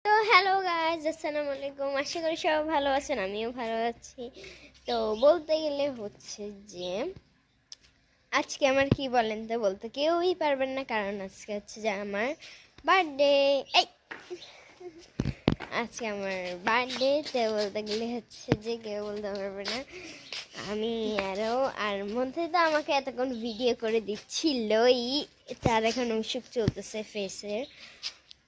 তো hello guys, আসসালামু আলাইকুম। আশা করি সবাই ভালো আছেন, আমিও ভালো আছি। তো বলতে গেলে হচ্ছে যে আজকে আমার কি বলেন তো, বলতে কেউই পারবেন না, কারণ আজকে হচ্ছে যে আমার বার্থডে। এই আজকে আমার বার্থডে, তো বলতে গেলে হচ্ছে যে কেউ বলতে পারবে না। আমি আর মধ্যে তো আমাকে এতক্ষণ ভিডিও করে দিচ্ছিলই, তার এখন অসুখ চলতেছে ফেসের,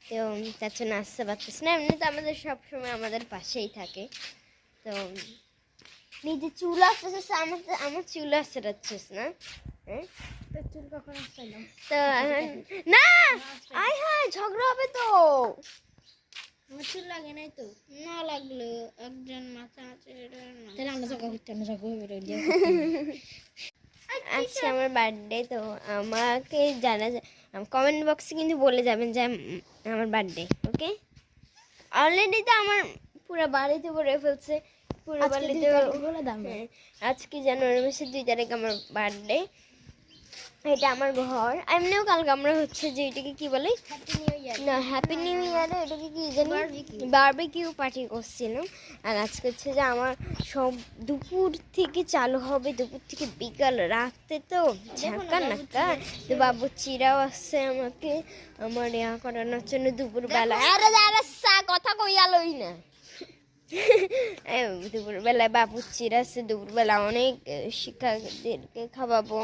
তো তার জন্য আসতে পারতেছে না। এমনি তো আমাদের সবসময় আমাদের পাশেই থাকে। তো নিজে চুল আসতেছে, আমার চুল আসতে যাচ্ছিস না? হ্যাঁ, চুল কখন আসলাম তো না, আয় হ্যাঁ, ঝগড়া হবে তো। আমার চুল লাগে নাই তো, না লাগলো একজন মাথা আছে, তাহলে আমরা ঝগড়া করতে আমরা ঝগড়া হবে। আজকে আমার বার্থডে, তো আমাকে জানা কমেন্ট বক্সে কিন্তু বলে যাবেন যে আমার বার্থডে। ওকে, অলরেডি তো আমার পুরো বাড়িতে ভরে ফেলছে, পুরো বাড়িতে। আজকে জানুয়ারি মাসের 2 তারিখ আমার বার্থডে। এটা আমার ঘর। এমনিও কালকে আমরা হচ্ছে যে এটাকে কি বলে, না হ্যাপি নিউ ইয়ারে এটাকে কি জানি বারবিকিউ পার্টি করছিলাম। আর আজকে হচ্ছে যে আমার সব দুপুর থেকে চালু হবে, দুপুর থেকে বিকাল রাতে, তো ঝাঁকা নাক্কা। তো বাবুচিরাও আসছে আমাকে আমার ইয়া করানোর জন্য দুপুরবেলা। আরে কথা কই আলোই না। দুপুরবেলায় বাবুচিরা আসছে, দুপুরবেলা অনেক শিক্ষকদেরকে খাওয়াবো,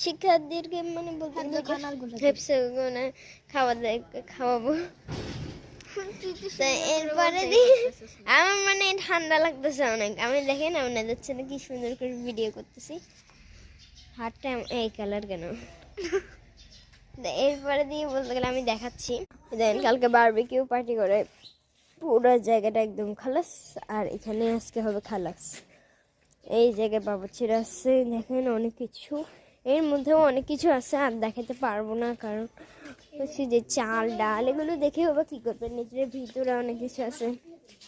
শিক্ষার্থীদেরকে মানে বলতে খাওয়াবো। এরপরে আমার মানে ঠান্ডা লাগতেছে অনেক। আমি দেখেন আপনাদের ছেলে কি সুন্দর করে ভিডিও করতেছি, হাতটা এই কালার কেন। এরপরে দিয়ে বলতে গেলে আমি দেখাচ্ছি, দেন কালকে বারবিকিউ পার্টি করে পুরো জায়গাটা একদম খালাস। আর এখানে আজকে হবে খালাস। এই জায়গায় বাবুচিরা আসছে, দেখেন অনেক কিছু, এর মধ্যেও অনেক কিছু আছে, আর দেখাতে পারবো না, কারণ হচ্ছে যে চাল ডাল এগুলো দেখে বাবা কী করবে। নিজের ভিতরে অনেক কিছু আছে,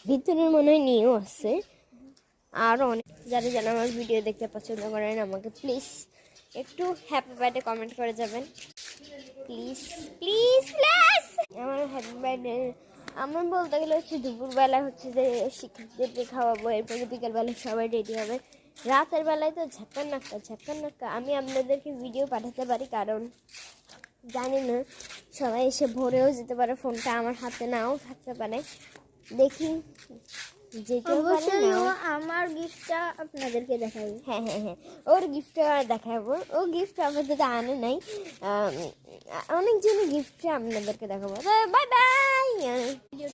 ভিতরে মনে হয় নিয়েও আছে। আরও অনেক যারা যারা আমার ভিডিও দেখতে পছন্দ করেন, আমাকে প্লিজ একটু হ্যাপি বার্থডে কমেন্ট করে যাবেন, প্লিজ প্লিজ প্লিজ। আমার হ্যাপি বার্থডে আমার বলতে গেলে হচ্ছে দুপুরবেলা হচ্ছে যে শিক্ষকদেরকে খাওয়াবো, এরপরে বিকেলবেলা সবাই রেডি হবে। রাতের বেলায় তো ঝাক্কার নাক্কা আমি আপনাদেরকে ভিডিও পাঠাতে পারি, কারণ জানি না সবাই এসে ভরেও যেতে পারে, ফোনটা আমার হাতে নাও থাকতে পারে। দেখি যেটা আমার গিফটটা আপনাদেরকে দেখাবো। হ্যাঁ, ওর গিফটটা দেখাবো। ও গিফট আমাদের আনে নাই, অনেকজনের গিফট আপনাদেরকে দেখাবো। Bye bye.